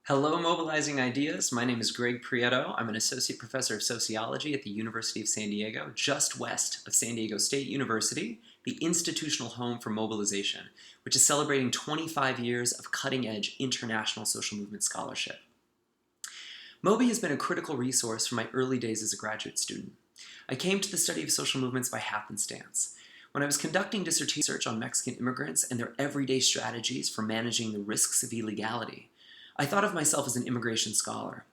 Hello, Mobilizing Ideas. My name is Greg Prieto. I'm an associate professor of sociology at the University of San Diego, just west of San Diego State University, the institutional home for Mobilization, which is celebrating 25 years of cutting-edge international social movement scholarship. Mobi has been a critical resource from my early days as a graduate student. I came to the study of social movements by happenstance. When I was conducting dissertation research on Mexican immigrants and their everyday strategies for managing the risks of illegality, I thought of myself as an immigration scholar.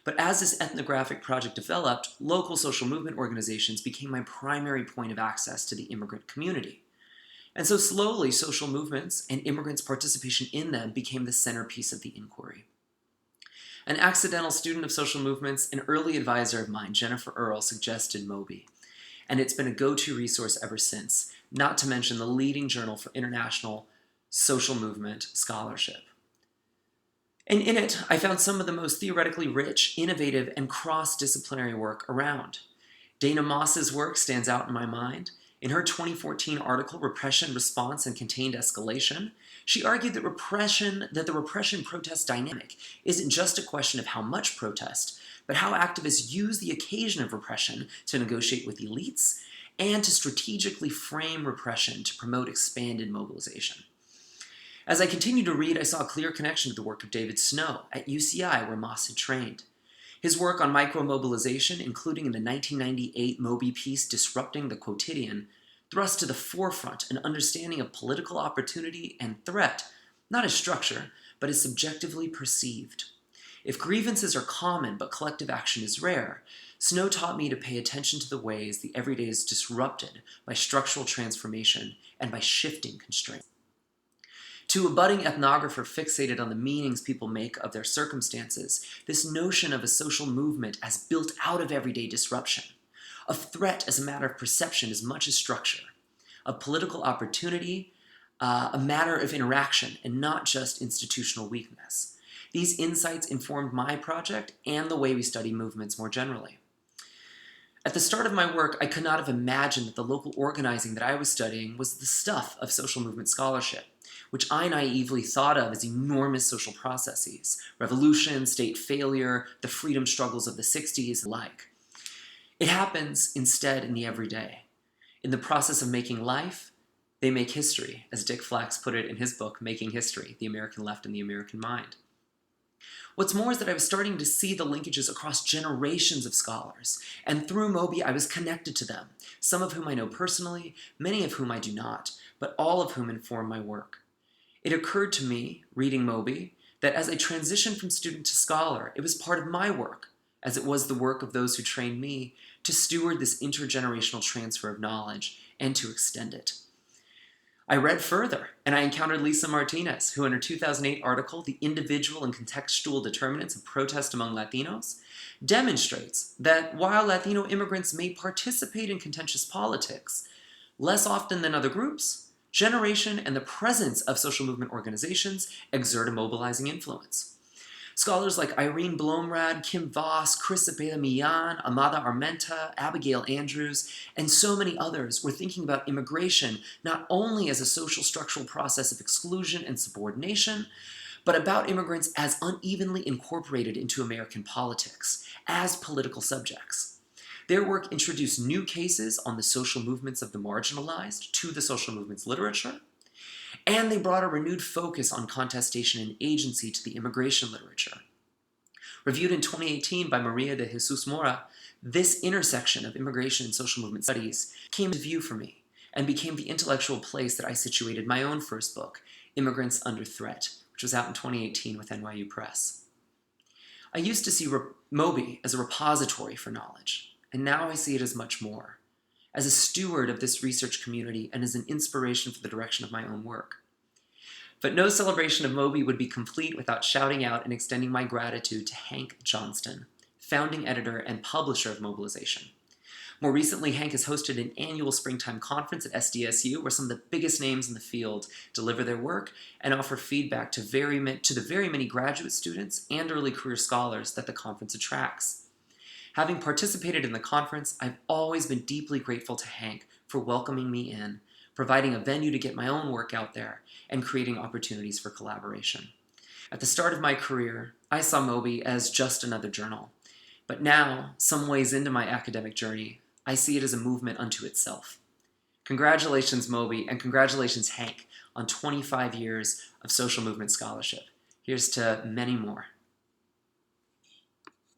But as this ethnographic project developed, local social movement organizations became my primary point of access to the immigrant community. And so slowly, social movements and immigrants' participation in them became the centerpiece of the inquiry. An accidental student of social movements, an early advisor of mine, Jennifer Earle, suggested Mobi. And it's been a go-to resource ever since, not to mention the leading journal for international social movement scholarship. And in it, I found some of the most theoretically rich, innovative, and cross-disciplinary work around. Dana Moss's work stands out in my mind. In her 2014 article, Repression, Response, and Contained Escalation, she argued that the repression protest dynamic isn't just a question of how much protest, but how activists use the occasion of repression to negotiate with elites and to strategically frame repression to promote expanded mobilization. As I continued to read, I saw a clear connection to the work of David Snow at UCI, where Moss had trained. His work on micro-mobilization, including in the 1998 Mobi piece Disrupting the Quotidian, thrust to the forefront an understanding of political opportunity and threat, not as structure, but as subjectively perceived. If grievances are common but collective action is rare, Snow taught me to pay attention to the ways the everyday is disrupted by structural transformation and by shifting constraints. To a budding ethnographer fixated on the meanings people make of their circumstances, this notion of a social movement as built out of everyday disruption, of threat as a matter of perception as much as structure, of political opportunity, a matter of interaction and not just institutional weakness. These insights informed my project and the way we study movements more generally. At the start of my work, I could not have imagined that the local organizing that I was studying was the stuff of social movement scholarship, which I naively thought of as enormous social processes, revolution, state failure, the freedom struggles of the 60s, and the like. It happens instead in the everyday. In the process of making life, they make history, as Dick Flacks put it in his book, Making History, The American Left and the American Mind. What's more is that I was starting to see the linkages across generations of scholars, and through Mobi I was connected to them, some of whom I know personally, many of whom I do not, but all of whom inform my work. It occurred to me, reading Mobi, that as I transitioned from student to scholar, it was part of my work, as it was the work of those who trained me, to steward this intergenerational transfer of knowledge and to extend it. I read further, and I encountered Lisa Martinez, who in her 2008 article, The Individual and Contextual Determinants of Protest Among Latinos, demonstrates that while Latino immigrants may participate in contentious politics, less often than other groups, generation and the presence of social movement organizations exert a mobilizing influence. Scholars like Irene Blomrad, Kim Voss, Chris Abela-Millan, Amada Armenta, Abigail Andrews, and so many others were thinking about immigration not only as a social structural process of exclusion and subordination, but about immigrants as unevenly incorporated into American politics, as political subjects. Their work introduced new cases on the social movements of the marginalized to the social movements literature, and they brought a renewed focus on contestation and agency to the immigration literature. Reviewed in 2018 by Maria de Jesus Mora, this intersection of immigration and social movement studies came to view for me and became the intellectual place that I situated my own first book, Immigrants Under Threat, which was out in 2018 with NYU Press. I used to see Mobi as a repository for knowledge, and now I see it as much more, as a steward of this research community and as an inspiration for the direction of my own work. But no celebration of Mobi would be complete without shouting out and extending my gratitude to Hank Johnston, founding editor and publisher of Mobilization. More recently, Hank has hosted an annual springtime conference at SDSU where some of the biggest names in the field deliver their work and offer feedback to the very many graduate students and early career scholars that the conference attracts. Having participated in the conference, I've always been deeply grateful to Hank for welcoming me in, providing a venue to get my own work out there, and creating opportunities for collaboration. At the start of my career, I saw Moby as just another journal. But now, some ways into my academic journey, I see it as a movement unto itself. Congratulations, Moby, and congratulations, Hank, on 25 years of social movement scholarship. Here's to many more.